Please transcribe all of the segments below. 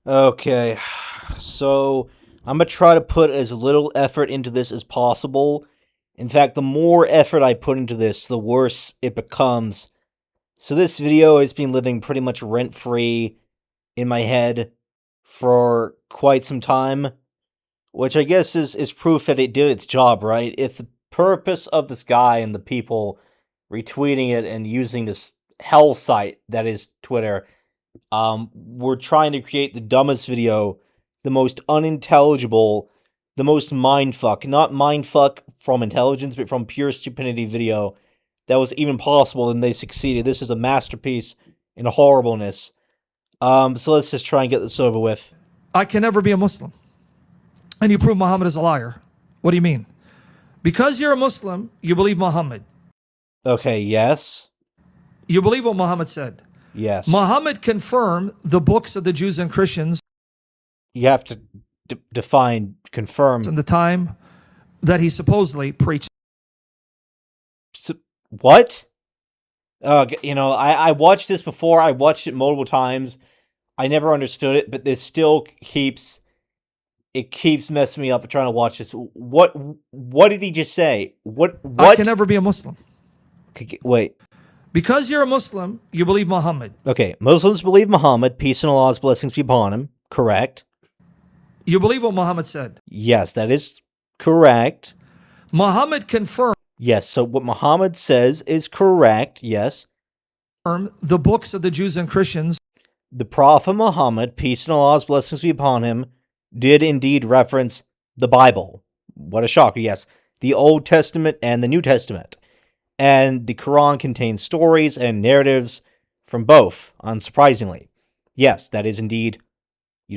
Okay, so I'm gonna try to put as little effort into this as possible. In fact, the more effort I put into this, the worse it becomes. So this video has been living pretty much rent-free in my head for quite some time, which I guess is proof that it did its job, right? If the purpose of this guy and the people retweeting it and using this hell site that is Twitter, we're trying to create the dumbest video, the most unintelligible, the most mindfuck, not mindfuck from intelligence, but from pure stupidity video that was even possible, and they succeeded. This is a masterpiece in horribleness. So let's just try and get this over with. I can never be a Muslim. And you prove Muhammad is a liar. What do you mean? Because you're a Muslim, you believe Muhammad. Okay, yes. You believe what Muhammad said. Yes. Muhammad confirmed the books of the Jews and Christians. You have to define confirm. In the time that he supposedly preached. What? I watched this before. I watched it multiple times. I never understood it, but this still keeps messing me up trying to watch this. What did he just say? What? I can never be a Muslim. Okay, wait. Because you're a Muslim, you believe Muhammad. Okay, Muslims believe Muhammad, peace and Allah's blessings be upon him. Correct. You believe what Muhammad said. Yes, that is correct. Muhammad confirmed. Yes, so what Muhammad says is correct, yes. The books of the Jews and Christians. The Prophet Muhammad, peace and Allah's blessings be upon him, did indeed reference the Bible. What a shocker, yes. The Old Testament and the New Testament. And the Qur'an contains stories and narratives from both, unsurprisingly. Yes, that is indeed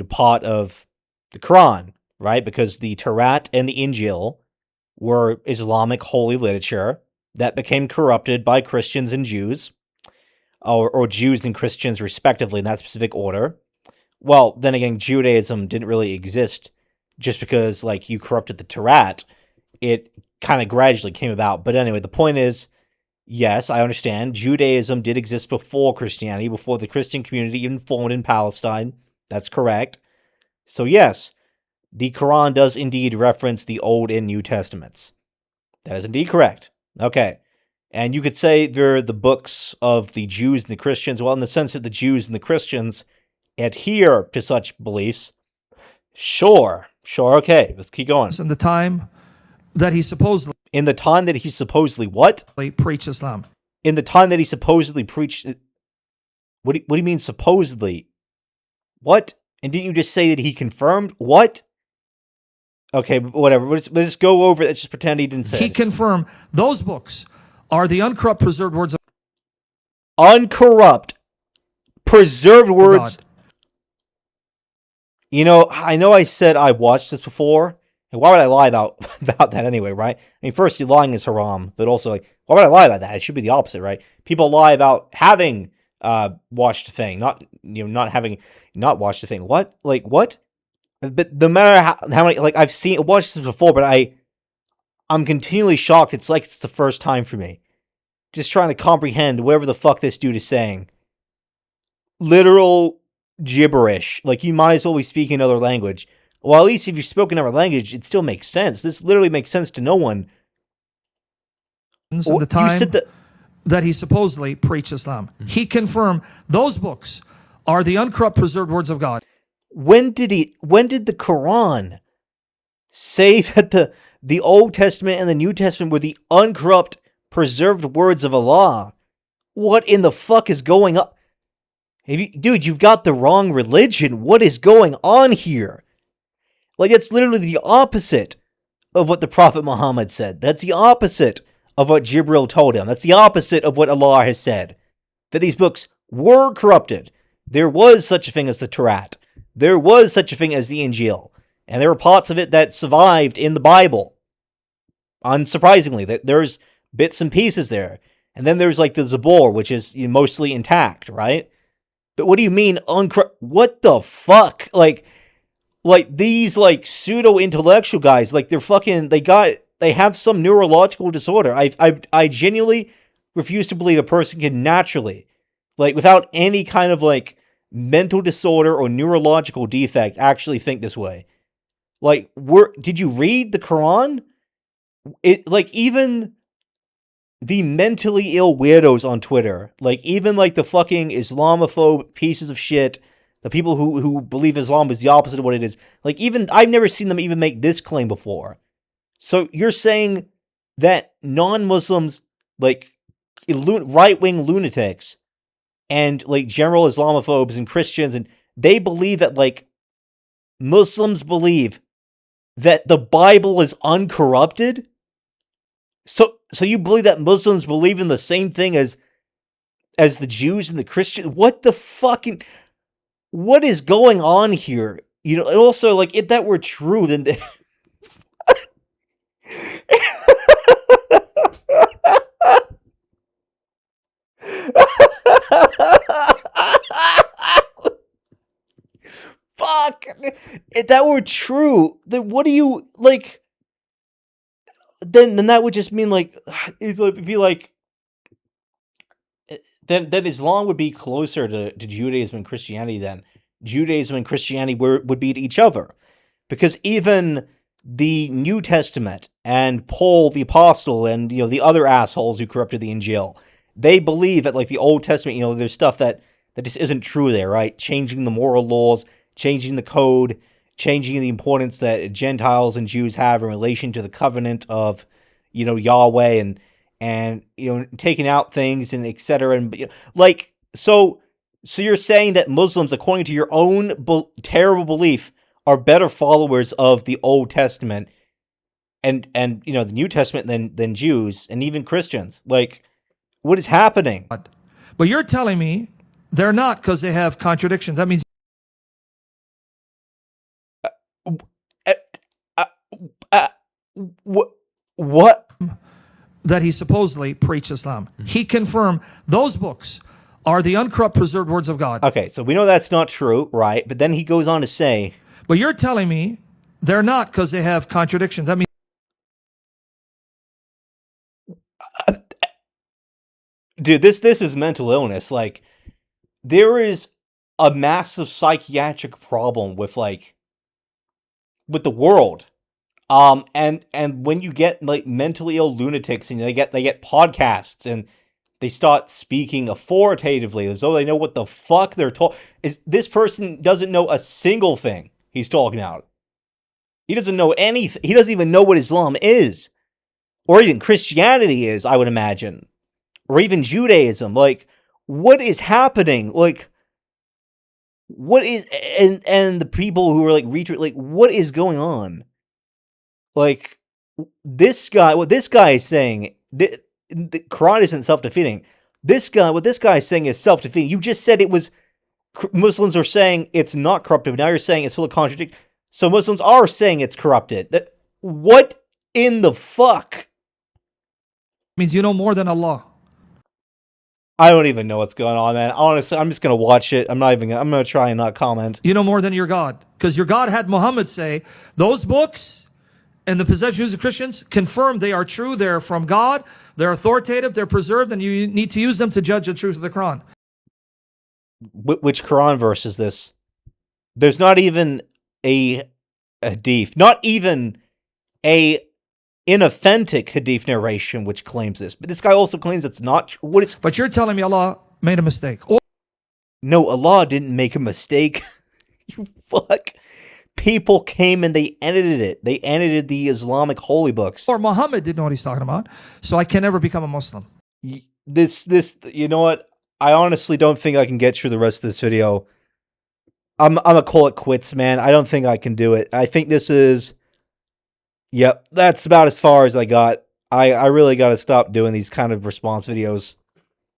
part of the Qur'an, right? Because the Torah and the Injil were Islamic holy literature that became corrupted by Christians and Jews, or Jews and Christians respectively in that specific order. Well, then again, Judaism didn't really exist just because, you corrupted the Torah. It kind of gradually came about. But anyway, the point is, yes, I understand. Judaism did exist before Christianity, before the Christian community even formed in Palestine. That's correct. So yes, the Quran does indeed reference the Old and New Testaments. That is indeed correct. Okay. And you could say they're the books of the Jews and the Christians. Well, in the sense that the Jews and the Christians adhere to such beliefs. Sure, okay, let's keep going. In the time that he supposedly what? Preached Islam. In the time that he supposedly preached. What do you mean supposedly? What? And didn't you just say that he confirmed? What? Okay, whatever. Let's just go over it. Let's just pretend he didn't say it. He confirmed those books are the uncorrupt, preserved words of uncorrupt, preserved words. God. I know I said I watched this before, and why would I lie about that anyway, right? I mean, first, lying is haram, but also, why would I lie about that? It should be the opposite, right? People lie about having watched the thing, not having not watched the thing. What? What? But no matter how many, I've watched this before, but I'm continually shocked. It's like it's the first time for me. Just trying to comprehend whatever the fuck this dude is saying. Literal gibberish. You might as well be speaking another language. Well, at least if you spoke another language, it still makes sense. This literally makes sense to no one. In the time that he supposedly preached Islam. He confirmed those books are the uncorrupt, preserved words of God. When did the Quran say that the Old Testament and the New Testament were the uncorrupt, preserved words of Allah? What in the fuck is going on? Dude, you've got the wrong religion. What is going on here? It's literally the opposite of what the Prophet Muhammad said. That's the opposite of what Jibril told him. That's the opposite of what Allah has said. That these books were corrupted. There was such a thing as the Torah. There was such a thing as the Injil. And there were parts of it that survived in the Bible. Unsurprisingly, there's bits and pieces there. And then there's the Zabur, which is mostly intact, right? But what do you mean what the fuck? These pseudo-intellectual guys, they're fucking, they have some neurological disorder. I genuinely refuse to believe a person can naturally, without any kind of mental disorder or neurological defect actually think this way. Like, did you read the Quran? Even the mentally ill weirdos on Twitter, even the fucking Islamophobe pieces of shit, the people who believe Islam is the opposite of what it is, even I've never seen them even make this claim before. So you're saying that non-Muslims, right-wing lunatics, and general Islamophobes and Christians, and they believe that Muslims believe that the Bible is uncorrupted? So you believe that Muslims believe in the same thing as the Jews and the Christians? What the fucking... What is going on here? And also, if that were true, then... Fuck! If that were true, then what do you, Then that would just mean, it'd be then Islam would be closer to Judaism and Christianity than Judaism and Christianity would be to each other. Because even the New Testament and Paul the Apostle and, the other assholes who corrupted the Injil, they believe that, the Old Testament, there's stuff that just isn't true there, right? Changing the moral laws, changing the code, changing the importance that Gentiles and Jews have in relation to the covenant of, Yahweh and taking out things and etc. And so you're saying that Muslims, according to your own terrible belief, are better followers of the Old Testament and the New Testament than Jews and even Christians. What is happening? But you're telling me they're not, because they have contradictions. That means what? That he supposedly preached Islam. He confirmed those books are the uncorrupt, preserved words of God. Okay, so we know that's not true, right? But then he goes on to say... But you're telling me they're not, because they have contradictions. That means... Dude, this is mental illness. There is a massive psychiatric problem with the world. And when you get mentally ill lunatics and they get podcasts and they start speaking authoritatively as though they know what the fuck they're talking. This person doesn't know a single thing he's talking about. He doesn't know anything. He doesn't even know what Islam is, or even Christianity is, I would imagine, or even Judaism. What is happening? What is and the people who are what is going on? This guy, what this guy is saying, the Quran isn't self-defeating. What this guy is saying is self-defeating. You just said it was, Muslims are saying it's not corrupted, but now you're saying it's full of contradiction. So Muslims are saying it's corrupted. What in the fuck? Means you know more than Allah. I don't even know what's going on, man. Honestly, I'm just going to watch it. I'm going to try and not comment. You know more than your God. Because your God had Muhammad say, those books and the possessed Jews and Christians confirm they are true. They're from God. They're authoritative. They're preserved. And you need to use them to judge the truth of the Quran. Which Quran verse is this? There's not even a hadith. Not even a inauthentic hadith narration which claims this. But this guy also claims it's not true. But you're telling me Allah made a mistake. No, Allah didn't make a mistake. You fuck. People came and they edited it. They edited the Islamic holy books. Or Muhammad didn't know what he's talking about, so I can never become a Muslim. You know what? I honestly don't think I can get through the rest of this video. I'm gonna call it quits, man. I don't think I can do it. I think this is... Yep, that's about as far as I got. I really got to stop doing these kind of response videos.